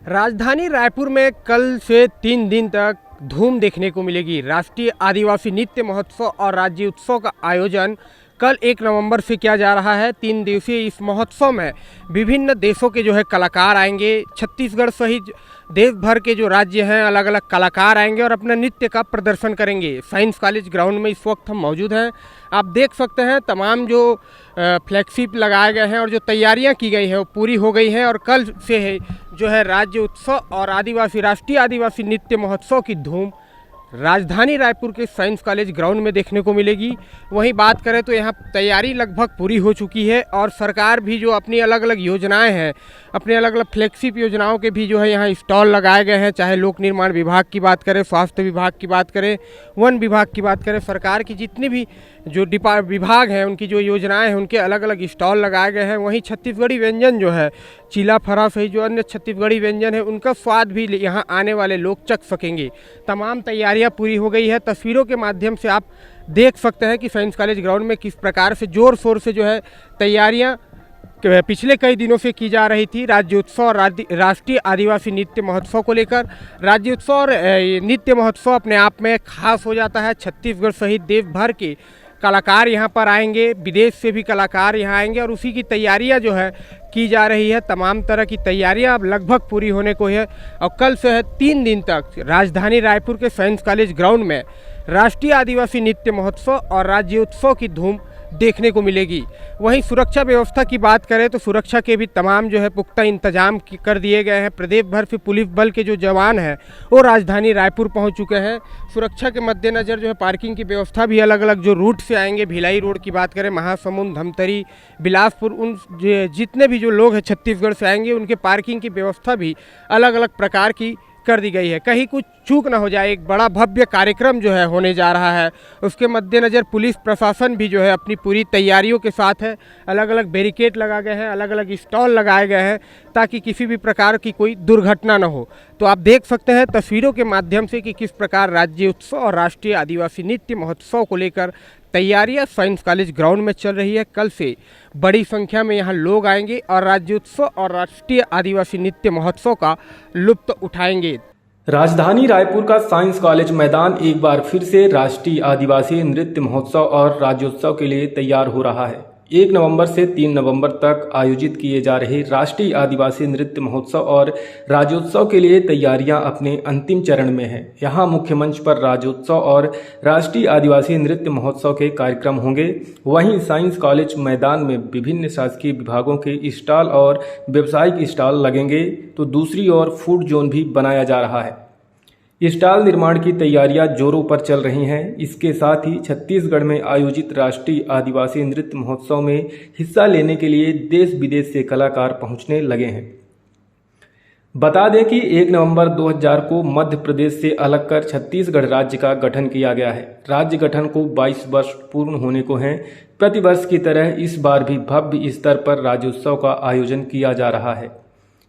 राजधानी रायपुर में कल से 3 दिन तक धूम देखने को मिलेगी। राष्ट्रीय आदिवासी नृत्य महोत्सव और राज्य उत्सव का आयोजन कल 1 नवंबर से किया जा रहा है। 3 दिवसीय इस महोत्सव में विभिन्न देशों के कलाकार आएंगे। छत्तीसगढ़ सहित देश भर के जो राज्य हैं अलग अलग कलाकार आएंगे और अपना नृत्य का प्रदर्शन करेंगे। साइंस कॉलेज ग्राउंड में इस वक्त हम मौजूद हैं। आप देख सकते हैं तमाम जो फ्लैगशिप लगाए गए हैं और जो तैयारियां की गई हैं वो पूरी हो गई हैं और कल से है राज्य उत्सव और राष्ट्रीय आदिवासी नृत्य महोत्सव की धूम राजधानी रायपुर के साइंस कॉलेज ग्राउंड में देखने को मिलेगी। वहीं बात करें तो यहाँ तैयारी लगभग पूरी हो चुकी है और सरकार भी जो अपनी अलग अलग योजनाएं हैं, अपने अलग अलग फ्लैगशिप योजनाओं के भी यहाँ स्टॉल लगाए गए हैं। चाहे लोक निर्माण विभाग की बात करें, स्वास्थ्य विभाग की बात करें, वन विभाग की बात करें, सरकार की जितने भी जो विभाग हैं उनकी जो योजनाएं हैं उनके अलग अलग स्टॉल लगाए गए हैं। वहीं छत्तीसगढ़ी व्यंजन चीला फरा सहित जो अन्य छत्तीसगढ़ी व्यंजन है उनका स्वाद भी यहाँ आने वाले लोग चख सकेंगे। तमाम तैयारियां पूरी हो गई है। तस्वीरों के माध्यम से आप देख सकते हैं कि साइंस कॉलेज ग्राउंड में किस प्रकार से जोर शोर से तैयारियां पिछले कई दिनों से की जा रही थी। राज्य उत्सव और राष्ट्रीय आदिवासी नृत्य महोत्सव को लेकर राज्य उत्सव और नृत्य महोत्सव अपने आप में खास हो जाता है। छत्तीसगढ़ सहित देश भर के कलाकार यहाँ पर आएंगे, विदेश से भी कलाकार यहाँ आएंगे और उसी की तैयारियाँ की जा रही है। तमाम तरह की तैयारियाँ अब लगभग पूरी होने को है और कल से 3 दिन तक राजधानी रायपुर के साइंस कॉलेज ग्राउंड में राष्ट्रीय आदिवासी नृत्य महोत्सव और राज्य उत्सव की धूम देखने को मिलेगी। वहीं सुरक्षा व्यवस्था की बात करें तो सुरक्षा के भी तमाम पुख्ता इंतजाम कर दिए गए हैं। प्रदेश भर से पुलिस बल के जो जवान हैं वो राजधानी रायपुर पहुंच चुके हैं। सुरक्षा के मद्देनज़र पार्किंग की व्यवस्था भी अलग अलग जो रूट से आएंगे, भिलाई रोड की बात करें, महासमुंद, धमतरी, बिलासपुर, उन जितने भी जो लोग हैं छत्तीसगढ़ से आएंगे उनके पार्किंग की व्यवस्था भी अलग अलग प्रकार की कर दी गई है। कहीं कुछ चूक ना हो जाए। एक बड़ा भव्य कार्यक्रम होने जा रहा है, उसके मद्देनज़र पुलिस प्रशासन भी अपनी पूरी तैयारियों के साथ है। अलग अलग बैरिकेड लगा गए हैं, अलग अलग स्टॉल लगाए गए हैं ताकि किसी भी प्रकार की कोई दुर्घटना न हो। तो आप देख सकते हैं तस्वीरों के माध्यम से कि किस प्रकार राज्य उत्सव और राष्ट्रीय आदिवासी नृत्य महोत्सव को लेकर तैयारियां साइंस कॉलेज ग्राउंड में चल रही है। कल से बड़ी संख्या में यहाँ लोग आएंगे और राज्य उत्सव और राष्ट्रीय आदिवासी नृत्य महोत्सव का लुत्फ उठाएंगे। राजधानी रायपुर का साइंस कॉलेज मैदान एक बार फिर से राष्ट्रीय आदिवासी नृत्य महोत्सव और राज्योत्सव के लिए तैयार हो रहा है। 1 नवंबर से 3 नवंबर तक आयोजित किए जा रहे राष्ट्रीय आदिवासी नृत्य महोत्सव और राज्योत्सव के लिए तैयारियां अपने अंतिम चरण में हैं। यहां मुख्य मंच पर राज्योत्सव और राष्ट्रीय आदिवासी नृत्य महोत्सव के कार्यक्रम होंगे। वहीं साइंस कॉलेज मैदान में विभिन्न शासकीय विभागों के स्टॉल और व्यावसायिक स्टॉल लगेंगे, तो दूसरी ओर फूड जोन भी बनाया जा रहा है। स्टॉल निर्माण की तैयारियां जोरों पर चल रही हैं। इसके साथ ही छत्तीसगढ़ में आयोजित राष्ट्रीय आदिवासी नृत्य महोत्सव में हिस्सा लेने के लिए देश विदेश से कलाकार पहुंचने लगे हैं। बता दें कि 1 नवंबर 2000 को मध्य प्रदेश से अलग कर छत्तीसगढ़ राज्य का गठन किया गया है। राज्य गठन को 22 वर्ष पूर्ण होने को हैं। प्रतिवर्ष की तरह इस बार भी भव्य स्तर पर राज्योत्सव का आयोजन किया जा रहा है।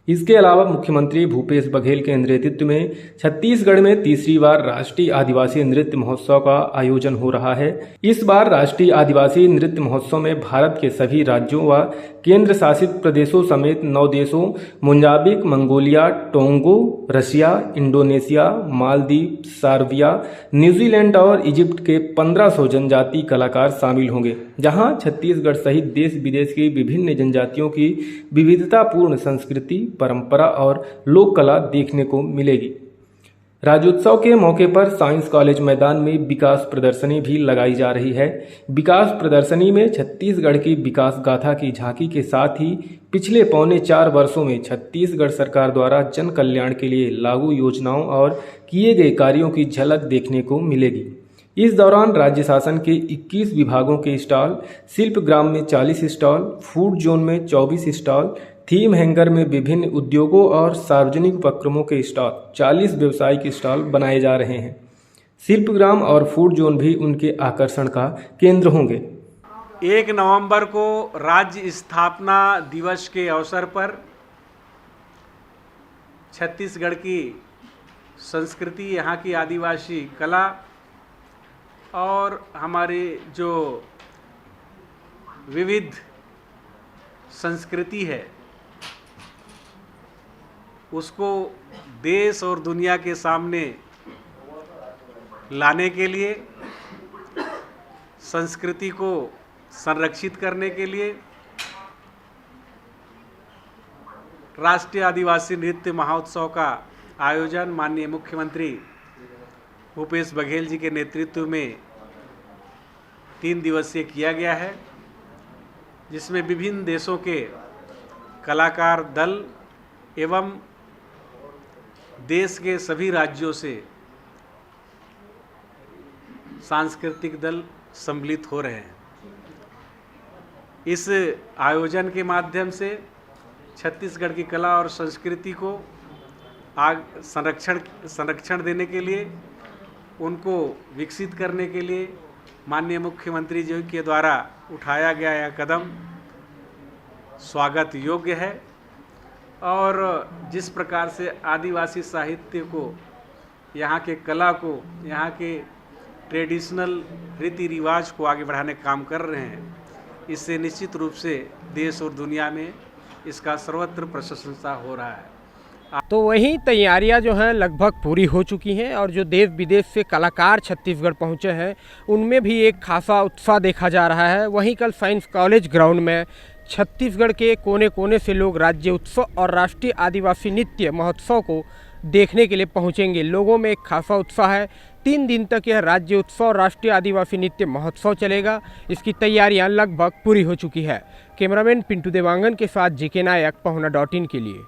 इसके अलावा मुख्यमंत्री भूपेश बघेल के नेतृत्व में छत्तीसगढ़ में तीसरी बार राष्ट्रीय आदिवासी नृत्य महोत्सव का आयोजन हो रहा है। इस बार राष्ट्रीय आदिवासी नृत्य महोत्सव में भारत के सभी राज्यों व केंद्र शासित प्रदेशों समेत 9 देशों Mozambique, Mongolia, Tonga, Russia, Indonesia, Maldives, Serbia, New Zealand और इजिप्ट के 1500 जनजातीय कलाकार शामिल होंगे, जहां छत्तीसगढ़ सहित देश विदेश की विभिन्न जनजातियों की विविधतापूर्ण संस्कृति, परंपरा और लोक कला देखने को मिलेगी। राज्योत्सव के मौके पर साइंस कॉलेज मैदान में विकास प्रदर्शनी भी लगाई जा रही है। विकास प्रदर्शनी में छत्तीसगढ़ की विकास गाथा की झांकी के साथ ही पिछले 4.25 वर्षों में छत्तीसगढ़ सरकार द्वारा जन कल्याण के लिए लागू योजनाओं और किए गए कार्यों की झलक देखने को मिलेगी। इस दौरान राज्य शासन के 21 विभागों के स्टॉल, शिल्प ग्राम में 40 स्टॉल, फूड जोन में 24 स्टॉल, थीम हैंगर में विभिन्न उद्योगों और सार्वजनिक उपक्रमों के स्टॉल, 40 व्यावसायिक स्टॉल बनाए जा रहे हैं। शिल्पग्राम और फूड जोन भी उनके आकर्षण का केंद्र होंगे। 1 नवंबर को राज्य स्थापना दिवस के अवसर पर छत्तीसगढ़ की संस्कृति, यहाँ की आदिवासी कला और हमारे जो विविध संस्कृति है उसको देश और दुनिया के सामने लाने के लिए, संस्कृति को संरक्षित करने के लिए राष्ट्रीय आदिवासी नृत्य महोत्सव का आयोजन माननीय मुख्यमंत्री भूपेश बघेल जी के नेतृत्व में 3 दिवसीय किया गया है, जिसमें विभिन्न देशों के कलाकार दल एवं देश के सभी राज्यों से सांस्कृतिक दल सम्मिलित हो रहे हैं। इस आयोजन के माध्यम से छत्तीसगढ़ की कला और संस्कृति को संरक्षण देने के लिए, उनको विकसित करने के लिए माननीय मुख्यमंत्री जी के द्वारा उठाया गया यह कदम स्वागत योग्य है। और जिस प्रकार से आदिवासी साहित्य को, यहाँ के कला को, यहाँ के ट्रेडिशनल रीति रिवाज को आगे बढ़ाने का काम कर रहे हैं, इससे निश्चित रूप से देश और दुनिया में इसका सर्वत्र प्रशंसा हो रहा है। तो वहीं तैयारियां जो हैं लगभग पूरी हो चुकी हैं और जो देश विदेश से कलाकार छत्तीसगढ़ पहुंचे हैं उनमें भी एक खासा उत्साह देखा जा रहा है। वहीं कल साइंस कॉलेज ग्राउंड में छत्तीसगढ़ के कोने कोने से लोग राज्य उत्सव और राष्ट्रीय आदिवासी नृत्य महोत्सव को देखने के लिए पहुंचेंगे। लोगों में एक खासा उत्साह है। 3 दिन तक यह राज्य उत्सव और राष्ट्रीय आदिवासी नृत्य महोत्सव चलेगा। इसकी तैयारियां लगभग पूरी हो चुकी है। कैमरामैन पिंटू देवांगन के साथ जीके नायक, पहुना.in के लिए।